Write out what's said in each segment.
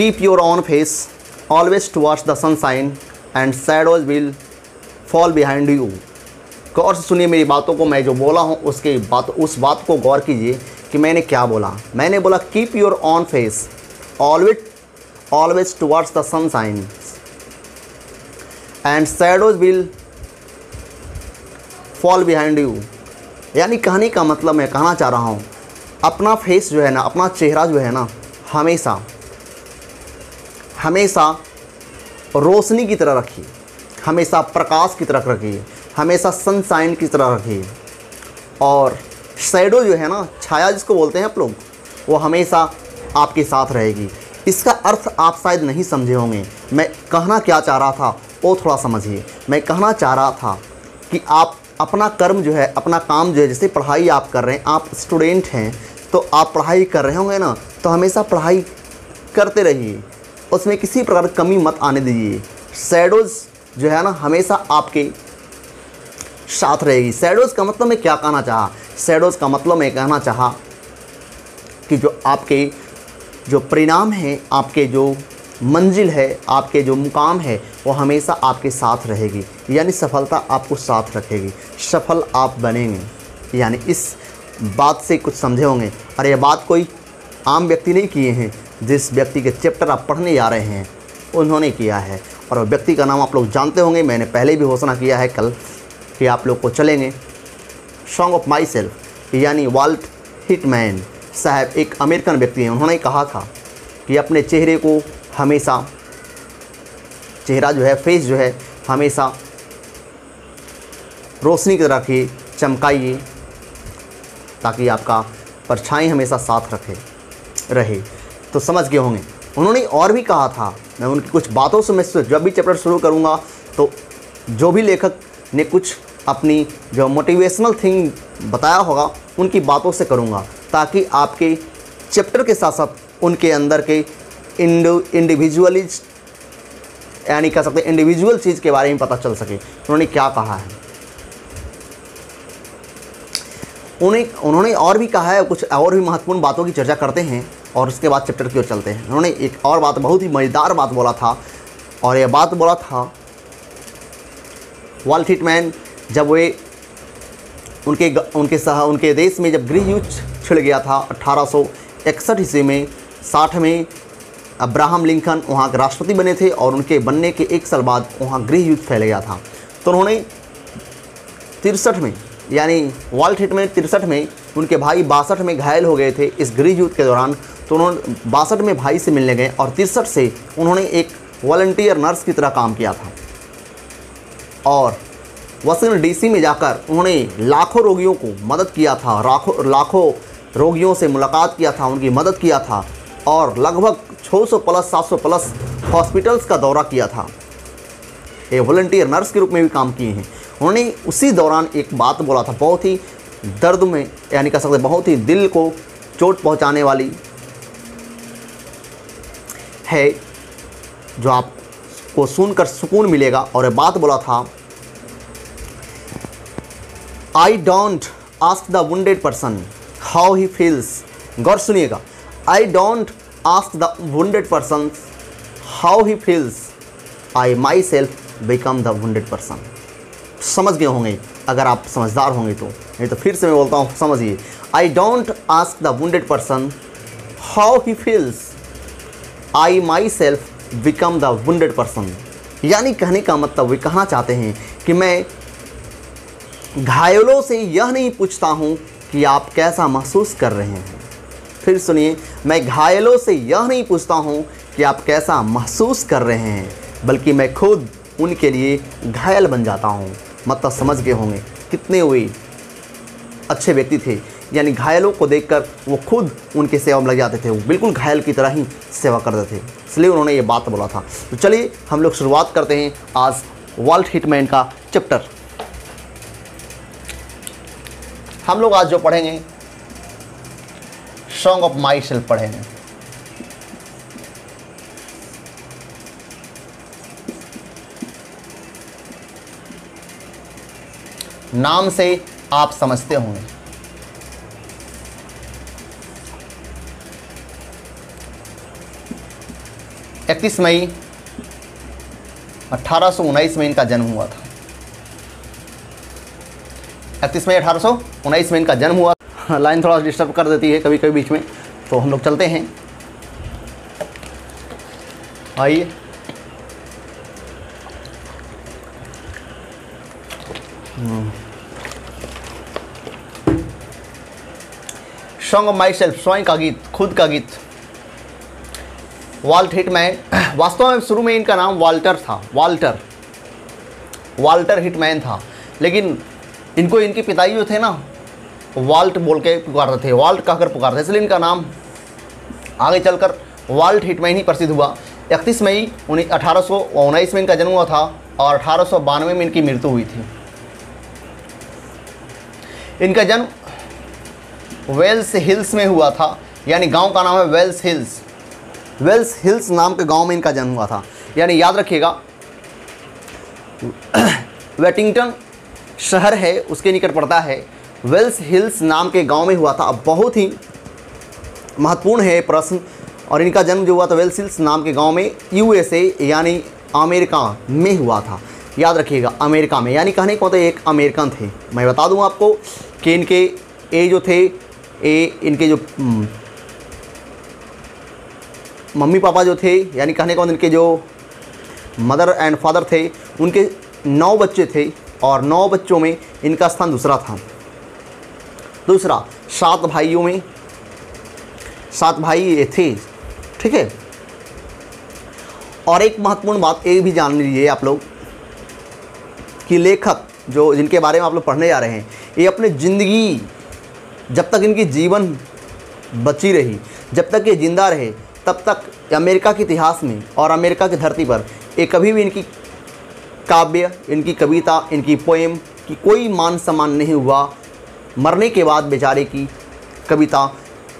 Keep your on face always towards the sunshine and shadows will fall behind you. गौर से सुनिए मेरी बातों को, मैं जो बोला हूँ उस बात को गौर कीजिए कि मैंने क्या बोला। मैंने बोला keep your on face always towards the sunshine and shadows will fall behind you. यानी कहने का मतलब मैं कहना चाह रहा हूँ, अपना फेस जो है ना, अपना चेहरा जो है ना, हमेशा रोशनी की तरह रखिए, हमेशा प्रकाश की तरह रखिए, हमेशा सनशाइन की तरह रखिए। और शैडो जो है ना, छाया जिसको बोलते हैं आप लोग, वो हमेशा आपके साथ रहेगी। इसका अर्थ आप शायद नहीं समझे होंगे। मैं कहना क्या चाह रहा था वो थोड़ा समझिए। मैं कहना चाह रहा था कि आप अपना कर्म जो है, अपना काम जो है, जैसे पढ़ाई आप कर रहे हैं, आप स्टूडेंट हैं तो आप पढ़ाई कर रहे होंगे ना, तो हमेशा पढ़ाई करते रहिए, उसमें किसी प्रकार की कमी मत आने दीजिए। शैडोज़ जो है ना हमेशा आपके साथ रहेगी। शैडोज़ का मतलब मैं क्या कहना चाहा? शैडोज़ का मतलब मैं कहना चाहा कि जो आपके जो परिणाम है, आपके जो मंजिल है, आपके जो मुकाम है, वो हमेशा आपके साथ रहेगी। यानी सफलता आपको साथ रखेगी, सफल आप बनेंगे। यानी इस बात से कुछ समझे होंगे। और ये बात कोई आम व्यक्ति नहीं किए हैं, जिस व्यक्ति के चैप्टर आप पढ़ने जा रहे हैं उन्होंने किया है। और वो व्यक्ति का नाम आप लोग जानते होंगे, मैंने पहले भी घोषणा किया है कल कि आप लोग को चलेंगे। सॉन्ग ऑफ माई सेल्फ यानी वाल्ट हिटमैन साहब एक अमेरिकन व्यक्ति हैं। उन्होंने कहा था कि अपने चेहरे को हमेशा, चेहरा जो है, फेस जो है, हमेशा रोशनी की तरह रखिए, चमकाइए, ताकि आपका परछाई हमेशा साथ रहे। तो समझ गए होंगे। उन्होंने और भी कहा था, मैं उनकी कुछ बातों से, मैं जब भी चैप्टर शुरू करूँगा तो जो भी लेखक ने कुछ अपनी जो मोटिवेशनल थिंग बताया होगा उनकी बातों से करूँगा, ताकि आपके चैप्टर के साथ साथ उनके अंदर के इंडिविजुअलिस्ट यानी कह सकते हैं इंडिविजुअल चीज़ के बारे में पता चल सके। उन्होंने क्या कहा है, उन्होंने और भी कहा है, कुछ और भी महत्वपूर्ण बातों की चर्चा करते हैं और उसके बाद चैप्टर की ओर चलते हैं। उन्होंने एक और बात, बहुत ही मज़ेदार बात बोला था, और यह बात बोला था वाल्ट हिटमैन जब वे उनके देश में जब गृह युद्ध छिड़ गया था 1861 ईस्वी में, 60 में अब्राहम लिंकन वहाँ के राष्ट्रपति बने थे और उनके बनने के 1 साल बाद वहाँ गृह युद्ध फैल गया था। तो उन्होंने 63 में, यानी वाल्ट हिटमैन 63 में, उनके भाई 62 में घायल हो गए थे इस गृह युद्ध के दौरान। तो उन्होंने 62 में भाई से मिलने गए और 63 से उन्होंने एक वॉलंटियर नर्स की तरह काम किया था और वाशिंगटन डीसी में जाकर उन्होंने लाखों रोगियों को मदद किया था, लाखों रोगियों से मुलाकात किया था, उनकी मदद किया था और लगभग 600 प्लस 700 प्लस हॉस्पिटल्स का दौरा किया था। ये वॉलंटियर नर्स के रूप में भी काम किए हैं। उन्होंने उसी दौरान एक बात बोला था, बहुत ही दर्द में, यानी कह सकते बहुत ही दिल को चोट पहुंचाने वाली है, जो आपको सुनकर सुकून मिलेगा। और ये बात बोला था, I don't ask the wounded person how he feels. गौर सुनिएगा, I don't ask the wounded person how he feels, I myself become the wounded person. समझ गए होंगे अगर आप समझदार होंगे तो, नहीं तो फिर से मैं बोलता हूँ, समझिए। आई don't ask the wounded person how he feels, I myself become the wounded person. यानी कहने का मतलब वे कहना चाहते हैं कि मैं घायलों से यह नहीं पूछता हूँ कि आप कैसा महसूस कर रहे हैं। फिर सुनिए, मैं घायलों से यह नहीं पूछता हूँ कि आप कैसा महसूस कर रहे हैं, बल्कि मैं खुद उनके लिए घायल बन जाता हूँ। मतलब समझ गए होंगे कितने वे अच्छे व्यक्ति थे। यानी घायलों को देखकर वो खुद उनके सेवा में लग जाते थे, वो बिल्कुल घायल की तरह ही सेवा करते थे, इसलिए उन्होंने ये बात बोला था। तो चलिए हम लोग शुरुआत करते हैं आज वाल्ट हिटमैन का चैप्टर। हम लोग आज जो पढ़ेंगे सॉन्ग ऑफ माई सेल्फ पढ़ेंगे। नाम से आप समझते होंगे, 31 मई 1819 में इनका जन्म हुआ था। 31 मई 1819 में इनका जन्म हुआ। लाइन थोड़ा डिस्टर्ब कर देती है कभी कभी बीच में, तो हम लोग चलते हैं। आइए, सॉन्ग ऑफ माई सेल्फ, स्वयं का गीत, खुद का गीत। वाल्ट हिटमैन, वास्तव में शुरू में इनका नाम वाल्टर था, वाल्टर हिटमैन था, लेकिन इनको इनके पिताजी जो थे ना वाल्ट बोल के पुकारते थे, वाल्ट कहकर पुकारते थे, इसलिए इनका नाम आगे चलकर वाल्ट हिटमैन ही प्रसिद्ध हुआ। 31 मई 1819 में इनका जन्म हुआ था और 1892 में इनकी मृत्यु हुई थी। इनका जन्म वेल्स हिल्स में हुआ था, यानी गांव का नाम है वेल्स हिल्स। वेल्स हिल्स नाम के गांव में इनका जन्म हुआ था, यानी याद रखिएगा वेटिंगटन शहर है उसके निकट पड़ता है, वेल्स हिल्स नाम के गांव में हुआ था। अब बहुत ही महत्वपूर्ण है प्रश्न, और इनका जन्म जो हुआ था वेल्स हिल्स नाम के गांव में USA यानी अमेरिका में हुआ था। याद रखिएगा अमेरिका में, यानी कहने को मतलब एक अमेरिकन थे। मैं बता दूं आपको कि इनके जो थे इनके जो मम्मी पापा जो थे, यानी कहने का मतलब इनके जो मदर एंड फादर थे, उनके 9 बच्चे थे और 9 बच्चों में इनका स्थान दूसरा था। 7 भाइयों में 7 भाई ये थे, ठीक है। और एक महत्वपूर्ण बात ये भी जान लीजिए आप लोग कि लेखक जो जिनके बारे में आप लोग पढ़ने जा रहे हैं, ये अपने ज़िंदगी जब तक इनकी जीवन बची रही, जब तक ये जिंदा रहे, तब तक अमेरिका के इतिहास में और अमेरिका की धरती पर ये कभी भी इनकी काव्य, इनकी कविता, इनकी पोएम की कोई मान सम्मान नहीं हुआ। मरने के बाद बेचारे की कविता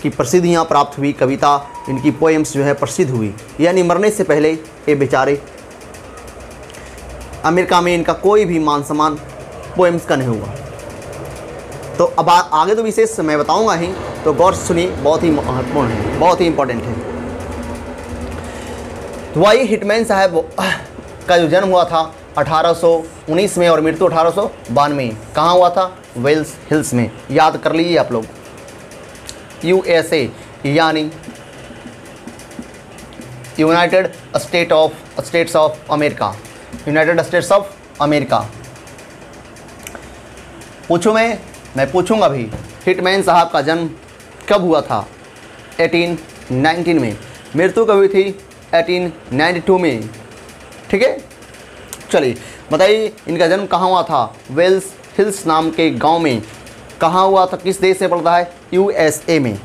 की प्रसिद्धियाँ प्राप्त हुई, कविता इनकी पोएम्स जो है प्रसिद्ध हुई, यानी मरने से पहले ये बेचारे अमेरिका में इनका कोई भी मान सम्मान पोएम्स का नहीं हुआ। तो अब आगे तो विशेष मैं बताऊंगा ही, तो गौर से सुनिए, बहुत ही महत्वपूर्ण है, बहुत ही इंपॉर्टेंट है। तो वही हिटमैन साहब का जो जन्म हुआ था 1819 में और मृत्यु 1892 में, कहाँ हुआ था? वेल्स हिल्स में। याद कर लीजिए आप लोग, USA यानी United states of America, United states of America. पूछूं मैं पूछूंगा भी, हिटमैन साहब का जन्म कब हुआ था? 1819 में। मृत्यु कब हुई थी? 1892 में, ठीक है। चलिए बताइए, इनका जन्म कहाँ हुआ था? वेल्स हिल्स नाम के गांव में। कहाँ हुआ था? किस देश में पड़ता है? USA में।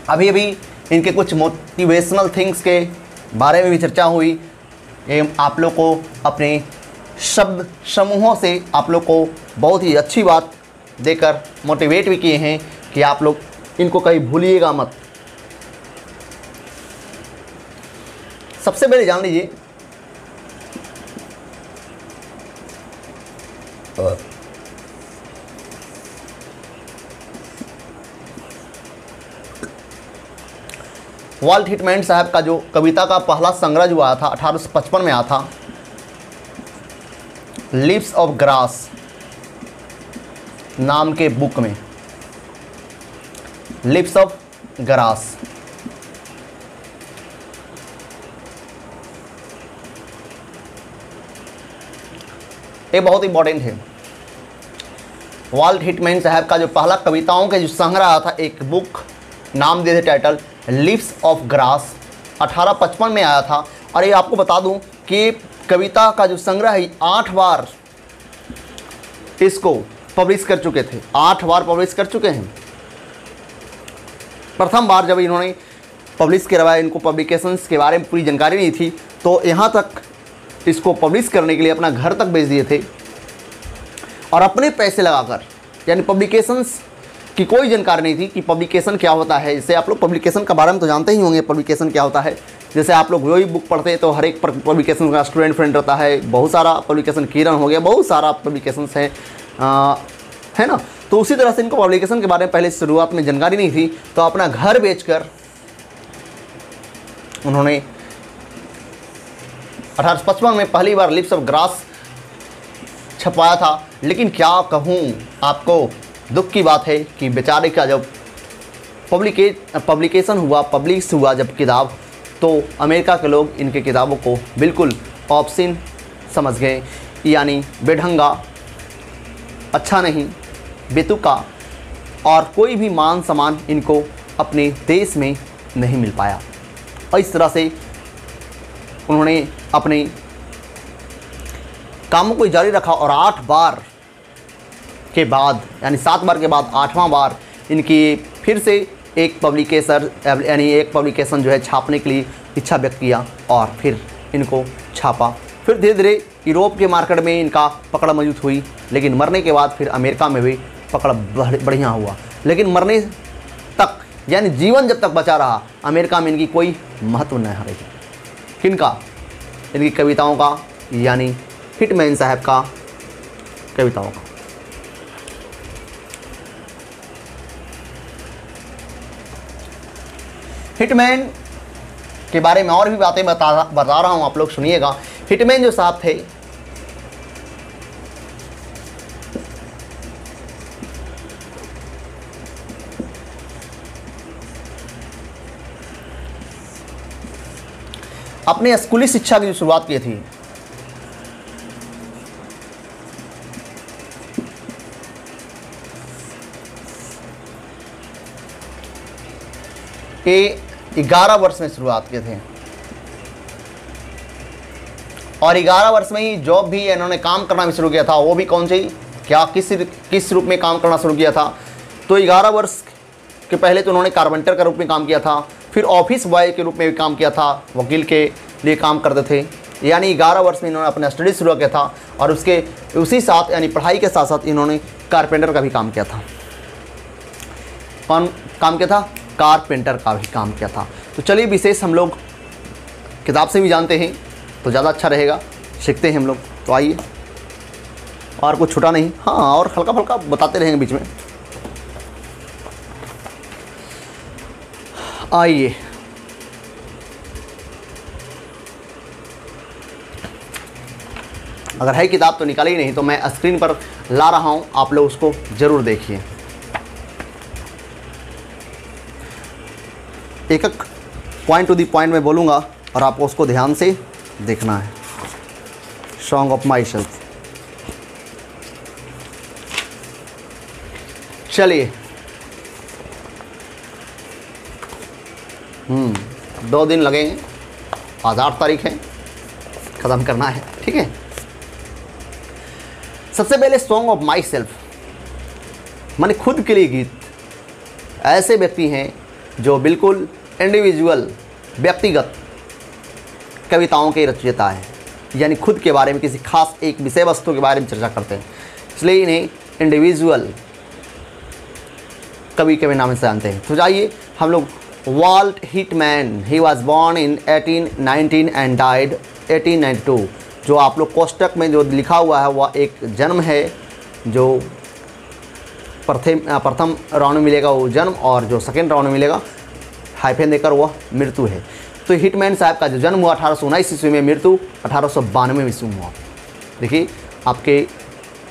अभी इनके कुछ मोटिवेशनल थिंग्स के बारे में भी चर्चा हुई। ये आप लोग को अपने शब्द समूहों से आप लोग को बहुत ही अच्छी बात देकर मोटिवेट भी किए हैं कि आप लोग इनको कहीं भूलिएगा मत। सबसे पहले जान लीजिए वाल्ट हिटमैन साहब का जो कविता का पहला संग्रह जो आया था 1855 में आया था, लिव्स ऑफ ग्रास नाम के बुक में। लिव्स ऑफ ग्रास, ये बहुत इंपॉर्टेंट है। वाल्ट हिटमैन साहब का जो पहला कविताओं के जो संग्रह आया था, एक बुक नाम दे थे टाइटल लिव्स ऑफ ग्रास, 1855 में आया था। और ये आपको बता दूं कि कविता का जो संग्रह है 8 बार इसको पब्लिश कर चुके थे, 8 बार पब्लिश कर चुके हैं। प्रथम बार जब इन्होंने पब्लिश करवाया, इनको पब्लिकेशंस के बारे में पूरी जानकारी नहीं थी, तो यहाँ तक इसको पब्लिश करने के लिए अपना घर तक भेज दिए थे और अपने पैसे लगाकर, यानी पब्लिकेशंस की कोई जानकारी नहीं थी कि पब्लिकेशन क्या होता है। जैसे आप लोग पब्लिकेशन के बारे में तो जानते ही होंगे, पब्लिकेशन क्या होता है। जैसे आप लोग वही बुक पढ़ते हैं तो हर एक पब्लिकेशन का स्टूडेंट फ्रेंड रहता है, बहुत सारा पब्लिकेशन, किरण हो गया, बहुत सारा पब्लिकेशंस है ना। तो उसी तरह से इनको पब्लिकेशन के बारे में पहले शुरुआत में जानकारी नहीं थी, तो अपना घर बेचकर उन्होंने 1855 में पहली बार लिप्स ऑफ ग्रास छपवाया था। लेकिन क्या कहूँ आपको, दुख की बात है कि बेचारे का जब पब्लिकेशन हुआ, पब्लिश हुआ जब किताब, तो अमेरिका के लोग इनके किताबों को बिल्कुल ऑप्शन समझ गए, यानी बेढंगा, अच्छा नहीं, बेतुका, और कोई भी मान सम्मान इनको अपने देश में नहीं मिल पाया। और इस तरह से उन्होंने अपने कामों को जारी रखा और 8 बार के बाद, यानी 7 बार के बाद 8वां बार इनकी फिर से एक पब्लिकेशन जो है छापने के लिए इच्छा व्यक्त किया और फिर इनको छापा। फिर धीरे धीरे यूरोप के मार्केट में इनका पकड़ मजबूत हुई, लेकिन मरने के बाद फिर अमेरिका में भी पकड़ बढ़िया हुआ। लेकिन मरने तक, यानी जीवन जब तक बचा रहा, अमेरिका में इनकी कोई महत्व नहीं रही। किनका? इनकी कविताओं का, यानी हिटमैन साहब का कविताओं का। हिटमैन के बारे में और भी बातें बता रहा हूं, आप लोग सुनिएगा। हिटमैन जो साहब थे, अपने स्कूली शिक्षा की शुरुआत की थी। ये 11 वर्ष में शुरुआत किए थे और 11 वर्ष में ही जॉब भी इन्होंने काम करना भी शुरू किया था। वो भी कौन सी, क्या किस रूप में काम करना शुरू किया था? तो 11 वर्ष के पहले तो उन्होंने कारपेंटर के रूप में काम किया था, फिर ऑफिस बॉय के रूप में भी काम किया था, वकील के लिए काम करते थे। यानी 11 वर्ष में इन्होंने अपना स्टडी शुरू किया था और उसी साथ, यानी पढ़ाई के साथ साथ इन्होंने कारपेंटर का भी काम किया था। कौन काम किया था? कारपेंटर का भी काम किया था। तो चलिए विशेष हम लोग किताब से भी जानते हैं तो ज़्यादा अच्छा रहेगा, सीखते हैं हम लोग। तो आइए, और कुछ छूटा नहीं, हाँ, और हल्का फल्का बताते रहेंगे बीच में। आइए, अगर है किताब तो निकाली नहीं, तो मैं स्क्रीन पर ला रहा हूँ, आप लोग उसको ज़रूर देखिए। एक एक पॉइंट टू दी पॉइंट में बोलूँगा और आपको उसको ध्यान से देखना है। Song of my self. चलिए, 2 दिन लगेंगे, आज 8 तारीख है, ख़त्म करना है, ठीक है। सबसे पहले सॉन्ग ऑफ माई सेल्फ, माने खुद के लिए गीत। ऐसे व्यक्ति हैं जो बिल्कुल इंडिविजुअल, व्यक्तिगत कविताओं के रचयिता है, यानी खुद के बारे में, किसी खास एक विषय वस्तु के बारे में चर्चा करते हैं, इसलिए इन्हें इंडिविजुअल कवि के नाम से जानते हैं। तो जाइए हम लोग, Walt Whitman, he was born in 1819 and died 1892। जो आप लोग कोष्टक में जो लिखा हुआ है वह एक जन्म है, जो प्रथम राउंड में मिलेगा वो जन्म, और जो सेकेंड राउंड में मिलेगा हाइफन देकर वह मृत्यु है। तो हिटमैन साहब का जो जन्म हुआ 1819 ईस्वी में, मृत्यु 1892 ईस्वी में हुआ। देखिए आपके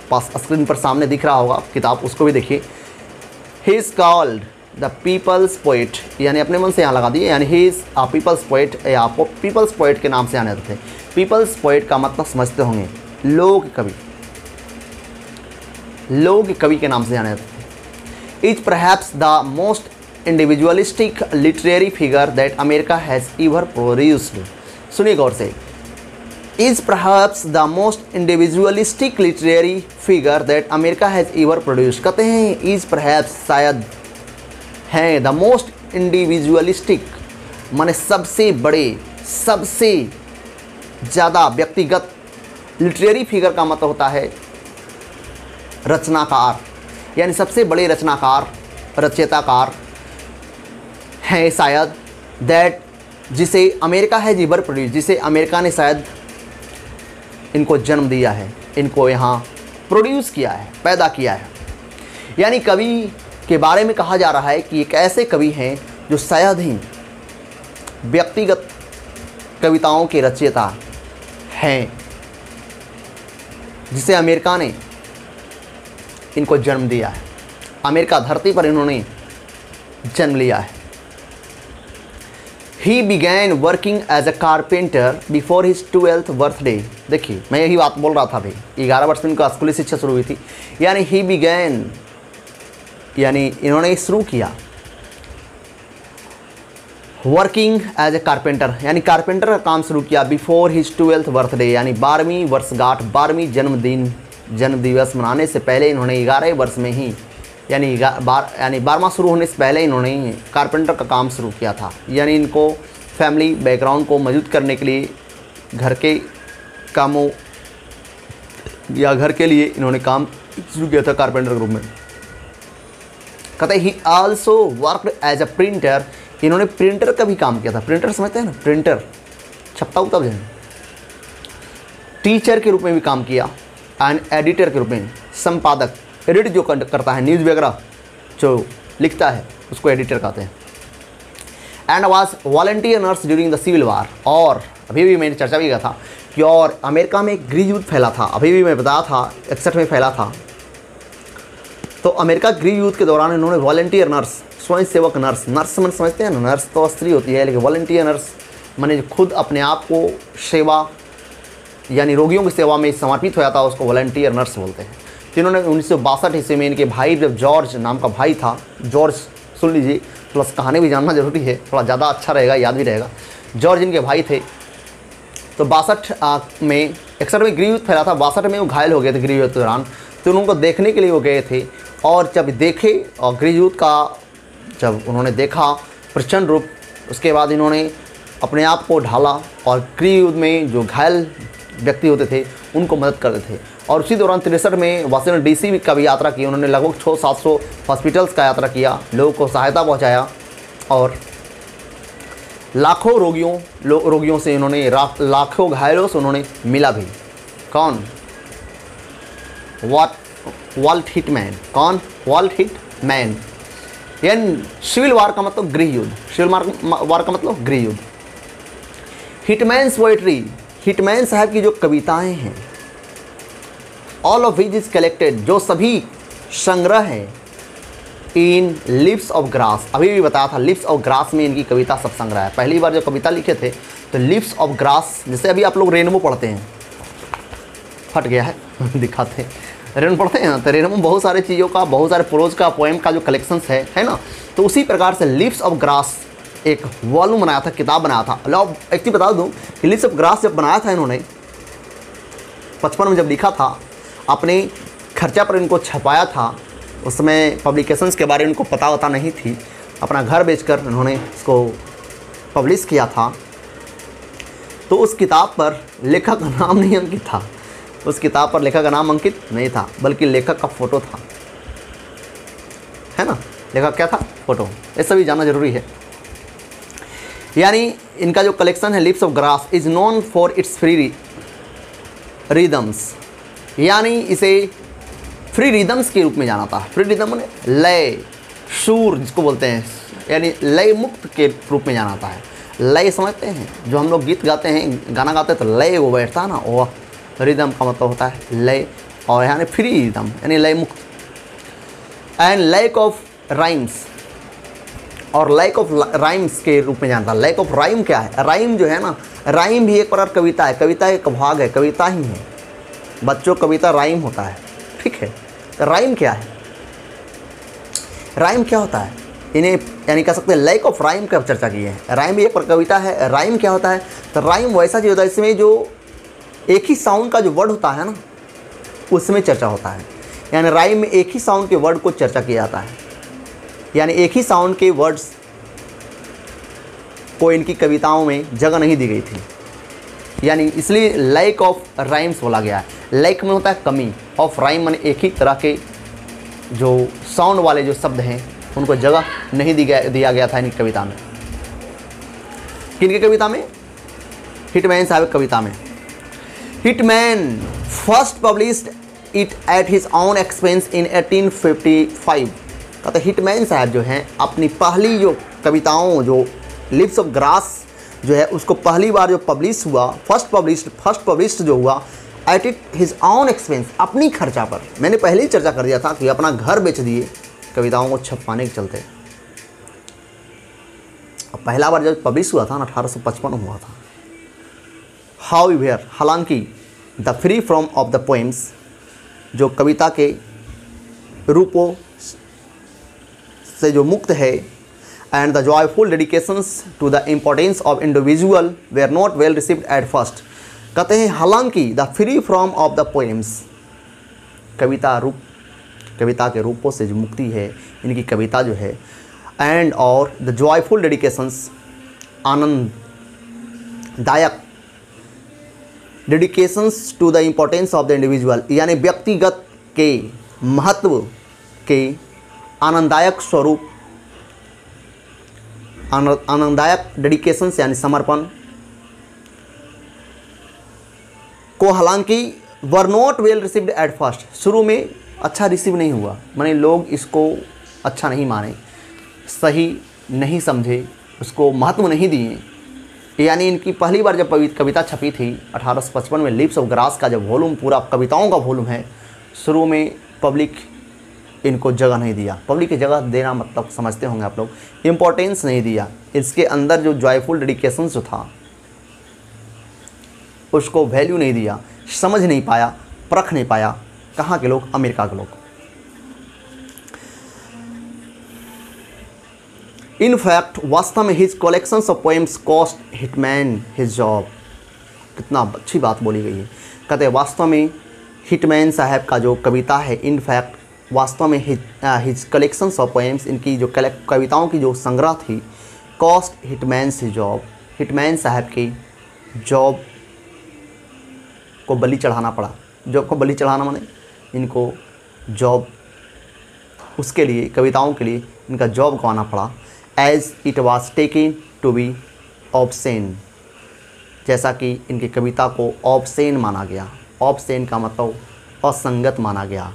पास स्क्रीन पर सामने दिख रहा होगा किताब, उसको भी देखिए। He is called the people's poet, यानी अपने मन से यहाँ लगा दिए, यानी he is a people's poet, या आपको पीपल्स पोइट के नाम से आने थे। पीपल्स पोइट का मतलब समझते होंगे, लोक कवि, लोक कवि के नाम से जाने जाते थे। Is perhaps the most individualistic literary figure that America has ever produced. सुनिए गौर से, is perhaps the most individualistic literary figure that America has ever produced. कहते हैं इज परहैप्स, शायद हैं, द मोस्ट इंडिविजुअलिस्टिक माने सबसे बड़े, सबसे ज़्यादा व्यक्तिगत। लिटरेरी फिगर का मतलब होता है रचनाकार, यानी सबसे बड़े रचनाकार, रचयिताकार हैं शायद, दैट जिसे अमेरिका है जीवर प्रोड्यूस, जिसे अमेरिका ने शायद इनको जन्म दिया है, इनको यहाँ प्रोड्यूस किया है, पैदा किया है। यानी कवि के बारे में कहा जा रहा है कि एक ऐसे कवि हैं जो शायद ही व्यक्तिगत कविताओं के रचयिता हैं, जिसे अमेरिका ने इनको जन्म दिया है। अमेरिका धरती पर इन्होंने जन्म लिया है। He began working as a carpenter before his 12th birthday। देखिए, मैं यही बात बोल रहा था भाई, 11 वर्ष में इनका स्कूली शिक्षा शुरू हुई थी। यानी he began, यानी इन्होंने शुरू किया वर्किंग एज ए कारपेंटर, यानी कारपेंटर का काम शुरू किया बिफोर हिज 12th बर्थडे, यानी 12वीं वर्षगांठ, 12वीं जन्म दिवस मनाने से पहले इन्होंने 11 वर्ष में ही, यानी 12वां शुरू होने से पहले इन्होंने कारपेंटर का काम शुरू किया था। यानी इनको फैमिली बैकग्राउंड को मजबूत करने के लिए घर के कामों या घर के लिए इन्होंने काम शुरू किया था कारपेंटर के रूप में। कहते he also worked as a printer, इन्होंने प्रिंटर का भी काम किया था। प्रिंटर समझते हैं ना, प्रिंटर छपता तब है। टीचर के रूप में भी काम किया एंड एडिटर के रूप में, संपादक, एडिट जो करता है न्यूज़ वगैरह जो लिखता है उसको एडिटर कहते हैं। And was volunteer nurse during the civil war, और अभी भी मैंने चर्चा भी किया था कि और अमेरिका में एक गृह युद्ध फैला था, अभी भी मैं बताया था 61 में फैला था। तो अमेरिका गृह युद्ध के दौरान इन्होंने वॉलंटियर नर्स, स्वयं सेवक नर्स, नर्स मन समझते हैं ना, नर्स तो स्त्री होती है, लेकिन वॉलंटियर नर्स माने खुद अपने आप को सेवा यानी रोगियों की सेवा में समर्पित होया था, उसको वॉलंटियर नर्स बोलते हैं। तो इन्होंने 1962 ईस्वी में इनके भाई, जब जॉर्ज नाम का भाई था, जॉर्ज सुन लीजिए, प्लस कहानी भी जानना जरूरी है, थोड़ा ज़्यादा अच्छा रहेगा, याद भी रहेगा। जॉर्ज इनके भाई थे। तो 62 में 61 में गृह युद्ध फैला था, 62 में वो घायल हो गए थे गृह युद्ध के दौरान। तो उनको देखने के लिए वो गए थे, और जब देखे और गृह युद्ध का जब उन्होंने देखा प्रचंड रूप, उसके बाद इन्होंने अपने आप को ढाला और गृह युद्ध में जो घायल व्यक्ति होते थे उनको मदद करते थे। और उसी दौरान 63 में वाशिंगटन डीसी का भी यात्रा की उन्होंने, लगभग 600-700 हॉस्पिटल्स का यात्रा किया, लोगों को सहायता पहुंचाया, और लाखों रोगियों से इन्होंने, लाखों घायलों से उन्होंने मिला भी। कौन? Walt Whitman. कौन? Walt Whitman. यानी सिविल वार का मतलब गृह युद्ध, सिविल वार का मतलब गृह युद्ध। हिटमैन्स पोएट्री, हिटमैन साहब की जो कविताएं हैं, all of which is collected, जो सभी संग्रह हैं इन लिप्स ऑफ ग्रास। अभी भी बताया था, लिप्स ऑफ ग्रास में इनकी कविता सब संग्रह है। पहली बार जब कविता लिखे थे तो लिप्स ऑफ ग्रास, जैसे अभी आप लोग रेनबो पढ़ते हैं, फट गया है दिखाते हैं, रेनबो पढ़ते हैं ना, तो रेनबो में बहुत सारे चीज़ों का, बहुत सारे प्रोज का, पोएम का जो कलेक्शंस है ना, तो उसी प्रकार से लिप्स ऑफ ग्रास एक वॉल्यूम बनाया था, किताब बनाया था। एक चीज़ बता दूं कि लिप्स ऑफ ग्रास जब बनाया था इन्होंने 55 में जब लिखा था, अपने खर्चा पर इनको छपाया था, उसमें पब्लिकेशंस के बारे में इनको पता होता नहीं थी, अपना घर बेचकर इन्होंने इसको पब्लिश किया था। तो उस किताब पर लेखक का नाम नहीं अंकित था, उस किताब पर लेखक का नाम अंकित नहीं था, बल्कि लेखक का फ़ोटो था, है ना। लेखक क्या था? फ़ोटो। ये सभी जानना जरूरी है। यानी इनका जो कलेक्शन है lips of grass is known for its free rhythms, यानी इसे फ्री रिदम्स के रूप में जाना था। फ्री रिदम माने लय, सुर जिसको बोलते हैं, यानी लय मुक्त के रूप में जाना था। लय समझते हैं, जो हम लोग गीत गाते हैं, गाना गाते हैं तो लय वो बैठता है ना, वो रिदम का मतलब होता है लय, और यानी फ्री रिदम यानी लय मुक्त। एंड लैक ऑफ राइम्स, और लैक ऑफ राइम्स के रूप में जानता है। लैक ऑफ राइम क्या है? राइम जो है ना, राइम भी एक प्रकार कविता है, कविता एक भाग है, कविता ही है। बच्चों कविता राइम होता है, ठीक है। तो राइम क्या है? राइम क्या होता है? इन्हें यानी कह सकते हैं लैक ऑफ राइम का चर्चा की है। राइम भी एक कविता है। राइम क्या होता है? तो राइम वैसा चीज़ होता है इसमें जो एक ही साउंड का जो वर्ड होता है ना, उसमें चर्चा होता है। यानी राइम में एक ही साउंड के वर्ड को चर्चा किया जाता है, यानी एक ही साउंड के वर्ड्स को इनकी कविताओं में जगह नहीं दी गई थी, यानी इसलिए लैक ऑफ राइम्स बोला गया है। लैक में होता है कमी, ऑफ राइम माने एक ही तरह के जो साउंड वाले जो शब्द हैं उनको जगह नहीं दिया गया था इनकी कविता में। किनकी कविता में? हिटमैन साहब कविता में। Hitman first published it at his own expense इन 1855। कहते हिटमैन साहब जो हैं अपनी पहली जो कविताओं जो लिप्स ऑफ ग्रास जो है उसको पहली बार जो पब्लिश हुआ, फर्स्ट पब्लिश्ड जो हुआ at it his on expense, अपनी खर्चा पर। मैंने पहले ही चर्चा कर दिया था कि अपना घर बेच दिए कविताओं को छपवाने के चलते। अब पहला बार जब पब्लिश हुआ था ना 1855 हुआ था। हाउएवर, हालांकि the free form of the poems, जो कविता के रूपों से जो मुक्त है, and the joyful dedications to the importance of individual were not well received at first. कहते हैं हालांकि the free form of the poems, कविता के रूपों से जो मुक्ति है इनकी कविता जो है, एंड और द जॉयफुल डेडिकेशंस, आनंददायक dedications to the importance of the individual, यानी व्यक्तिगत के महत्व के आनंददायक स्वरूप, आनंददायक डेडिकेशंस यानी समर्पण को हालांकि were not well received at first, शुरू में अच्छा रिसीव नहीं हुआ, माने लोग इसको अच्छा नहीं माने, सही नहीं समझे, उसको महत्व नहीं दिए। यानी इनकी पहली बार जब कविता छपी थी 1855 में, लिप्स ऑफ ग्रास का जब वॉल्यूम पूरा कविताओं का वॉल्यूम है, शुरू में पब्लिक इनको जगह नहीं दिया। पब्लिक की जगह देना मतलब समझते होंगे आप लोग, इम्पोर्टेंस नहीं दिया। इसके अंदर जो जॉयफुल डेडिकेशन जो था उसको वैल्यू नहीं दिया, समझ नहीं पाया, परख नहीं पाया। कहाँ के लोग? अमेरिका के लोग। इन फैक्ट वास्तव में his collections of poems cost hitman his job. कितना अच्छी बात बोली गई है। कहते हैं वास्तव में हिटमैन साहब का जो कविता है, इन फैक्ट वास्तव में हिज कलेक्शंस ऑफ पोएम्स, इनकी जो कविताओं की जो संग्रह थी, cost hitman his job, hitman साहब की जॉब को बलि चढ़ाना पड़ा। जॉब को बलि चढ़ाना माने इनको जॉब, उसके लिए कविताओं के लिए इनका जॉब गंवाना पड़ा। As it was taken to be obscene, जैसा कि इनकी कविता को ऑब्सेन माना गया। ऑब्सेन का मतलब असंगत माना गया,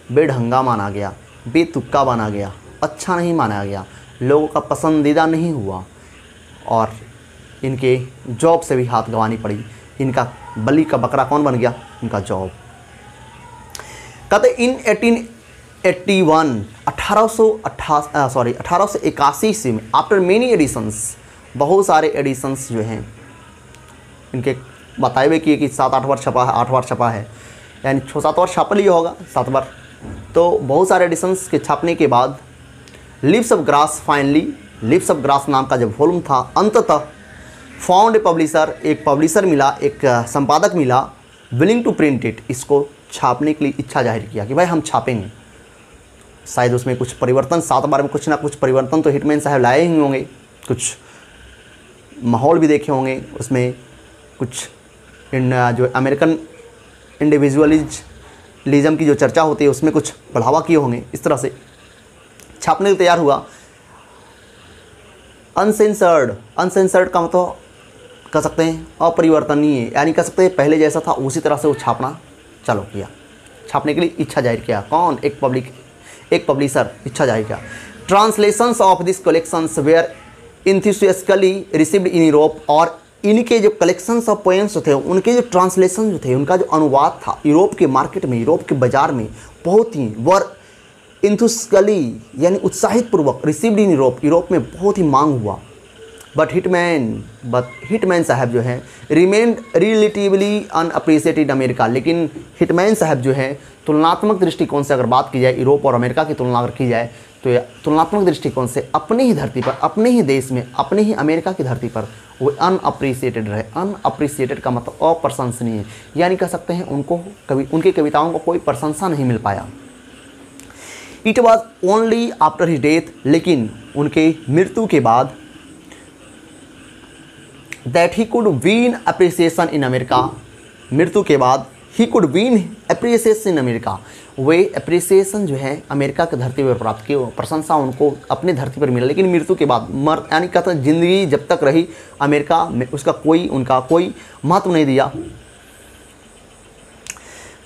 बेढंगा माना गया, बेतुक्का माना गया, अच्छा नहीं माना गया, लोगों का पसंदीदा नहीं हुआ और इनके जॉब से भी हाथ गंवानी पड़ी। इनका बलि का बकरा कौन बन गया? इनका जॉब। कहते इन 1881 ईस्वी में आफ्टर मेनी एडिशंस, बहुत सारे एडिशंस जो हैं इनके बताए हुए किए कि 7-8 बार छपा है, 8 बार छपा है, यानी 6-7 बार छाप लिया होगा, 7 बार। तो बहुत सारे एडिशंस के छापने के बाद lips of grass, finally lips of grass नाम का जब वॉल्यूम था, अंततः फाउंड ए पब्लिशर, एक पब्लिशर मिला, एक संपादक मिला, विलिंग टू प्रिंट इट, इसको छापने के लिए इच्छा जाहिर किया कि भाई हम छापेंगे। शायद उसमें कुछ परिवर्तन, 7 बार में कुछ ना कुछ परिवर्तन तो हिटमैन साहब लाए ही होंगे, कुछ माहौल भी देखे होंगे उसमें, कुछ जो अमेरिकन इंडिविजुअलिज्म की जो चर्चा होती है उसमें कुछ बढ़ावा किए होंगे। इस तरह से छापने के लिए तैयार हुआ। अनसेंसर्ड का मतलब कह सकते हैं अपरिवर्तनीय, यानी कह सकते हैं पहले जैसा था उसी तरह से वो छापना चालू किया, छापने के लिए इच्छा जाहिर किया। कौन? एक पब्लिशर इच्छा जाहिर किया। Translations of this collections were enthusiastically received in Europe, और इनके जो कलेक्शंस ऑफ पोएम्स थे, उनके जो ट्रांसलेशन जो थे, उनका जो अनुवाद था यूरोप के मार्केट में, यूरोप के बाज़ार में बहुत ही वर इंथुसियास्टिकली यानी उत्साहित पूर्वक रिसीव्ड इन यूरोप में बहुत ही मांग हुआ। बट हिटमैन साहब जो हैं रिमेन्ड रिलेटिवली अनअप्रिशिएटेड अमेरिका, लेकिन हिटमैन साहब जो हैं तुलनात्मक दृष्टिकोण से अगर बात की जाए, यूरोप और अमेरिका की तुलना अगर की जाए तो तुलनात्मक दृष्टिकोण से अपनी ही धरती पर, अपने ही देश में, अपने ही अमेरिका की धरती पर वो अनअप्रिशिएटेड रहे। अनअप्रिशिएटेड का मतलब अप्रशंसनीय, यानी कह सकते हैं उनकी कविताओं को कोई प्रशंसा नहीं मिल पाया। It was only after his death, लेकिन उनके मृत्यु के बाद that he could win appreciation in America, मृत्यु के बाद he could win appreciation in America, way appreciation जो है अमेरिका की धरती पर प्राप्त की, प्रशंसा उनको अपनी धरती पर मिला, लेकिन मृत्यु के बाद यानी कहते हैं जिंदगी जब तक रही अमेरिका में उनका कोई महत्व नहीं दिया।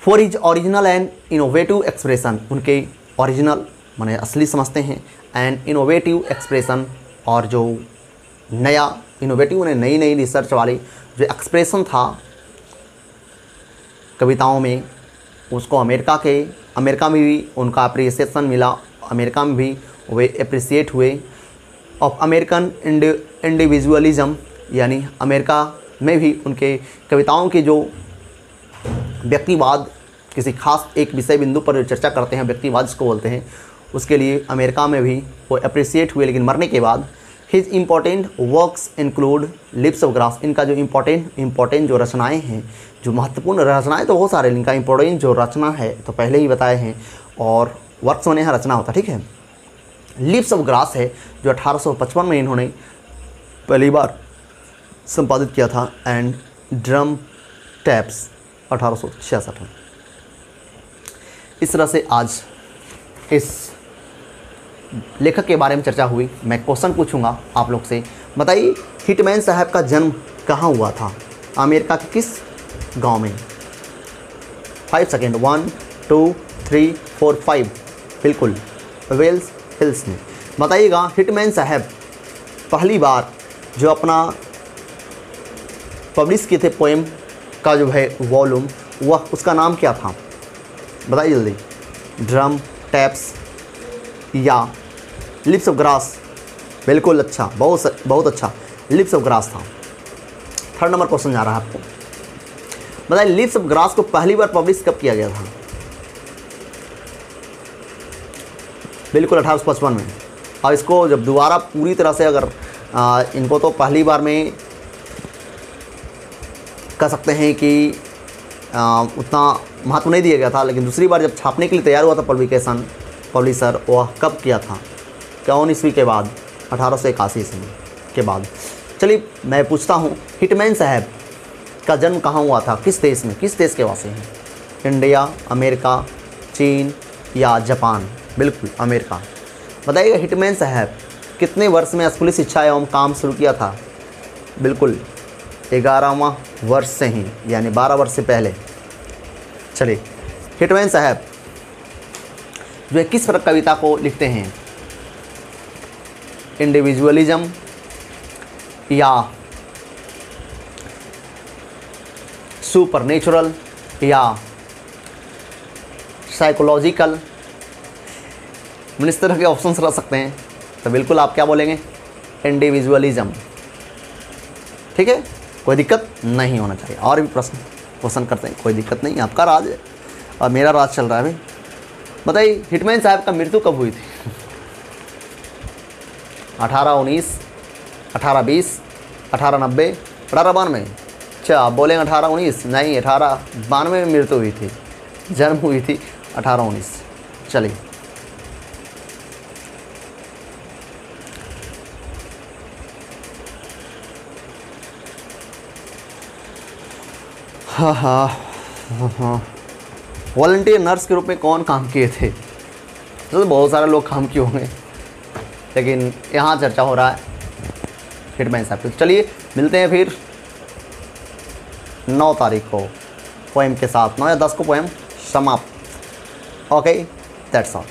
For his original and innovative expression, उनके ओरिजिनल माने असली समझते हैं, एंड इनोवेटिव एक्सप्रेशन, और जो नया इनोवेटिव ने नई नई रिसर्च वाली जो एक्सप्रेशन था कविताओं में, उसको अमेरिका में भी उनका अप्रिसिएशन मिला, अमेरिका में भी वे अप्रिसिएट हुए। ऑफ अमेरिकन इंडिविजुअलिज्म, यानी अमेरिका में भी उनके कविताओं के जो व्यक्तिवाद, किसी खास एक विषय बिंदु पर जो चर्चा करते हैं, व्यक्तिवाद जिसको बोलते हैं, उसके लिए अमेरिका में भी वो अप्रिसिएट हुए। लेकिन मरने के बाद his important works include lips of grass, इनका जो इम्पोर्टेंट जो रचनाएं हैं, जो महत्वपूर्ण रचनाएं तो बहुत सारे, इनका इम्पोर्टेंट जो रचना है तो पहले ही बताए हैं, और वर्क्स होने यहाँ रचना होता, ठीक है। लिप्स ऑफ ग्रास है जो 1855 में इन्होंने पहली बार संपादित किया था, एंड ड्रम टैप्स 1866 में। इस तरह से आज इस लेखक के बारे में चर्चा हुई। मैं क्वेश्चन पूछूंगा आप लोग से, बताइए हिटमैन साहब का जन्म कहाँ हुआ था, अमेरिका के किस गांव में? 5 सेकेंड, 1 2 3 4 5, बिल्कुल वेल्स हिल्स में। बताइएगा हिटमैन साहब पहली बार जो अपना पब्लिश किए थे पोएम का जो है वॉल्यूम, वह उसका नाम क्या था? बताइए जल्दी। ड्रम टैप्स या लिप्स ऑफ ग्रास? बिल्कुल अच्छा, बहुत अच्छा, लिप्स ऑफ ग्रास था। 3rd नंबर क्वेश्चन जा रहा है आपको, बताइए लिप्स ऑफ ग्रास को पहली बार पब्लिश कब किया गया था? बिल्कुल 1855 में। और इसको जब दोबारा पूरी तरह से अगर इनको तो पहली बार में कह सकते हैं कि उतना महत्व नहीं दिया गया था, लेकिन दूसरी बार जब छापने के लिए तैयार हुआ था पब्लिशर, वह कब किया था? कौन ईस्वी के बाद? 1881 ईस्वी के बाद। चलिए मैं पूछता हूँ, हिटमैन साहब का जन्म कहाँ हुआ था, किस देश में, किस देश के वासी हैं? इंडिया, अमेरिका, चीन या जापान? बिल्कुल अमेरिका। बताइएगा हिटमैन साहब कितने वर्ष में स्कूली शिक्षा एवं काम शुरू किया था? बिल्कुल 11वां वर्ष से ही, यानी 12 वर्ष से पहले। चलिए हिटमैन साहब जो है किस प्रकार कविता को लिखते हैं? इंडिविजुअलिज्म या सुपरनेचुरल या साइकोलॉजिकल? इस तरह के ऑप्शंस रह सकते हैं, तो बिल्कुल आप क्या बोलेंगे? इंडिविजुअलिज्म, ठीक है, कोई दिक्कत नहीं होना चाहिए। और भी क्वेश्चन करते हैं, कोई दिक्कत नहीं, आपका राज है और मेरा राज चल रहा है भाई। बताइए हिटमैन साहब का मृत्यु कब हुई थी? 1819, 1820, 1890, 1892? अच्छा आप बोलेंगे 1819? नहीं, 1892 में मृत्यु हुई थी, जन्म हुई थी 1819। चलिए हाँ, वॉलंटियर नर्स के रूप में कौन काम किए थे? तो बहुत सारे लोग काम किए होंगे, लेकिन यहाँ चर्चा हो रहा है हिटमैन साहब की। चलिए मिलते हैं फिर 9 तारीख को पोएम के साथ, 9 या 10 को पोएम समाप्त। Okay, that's all.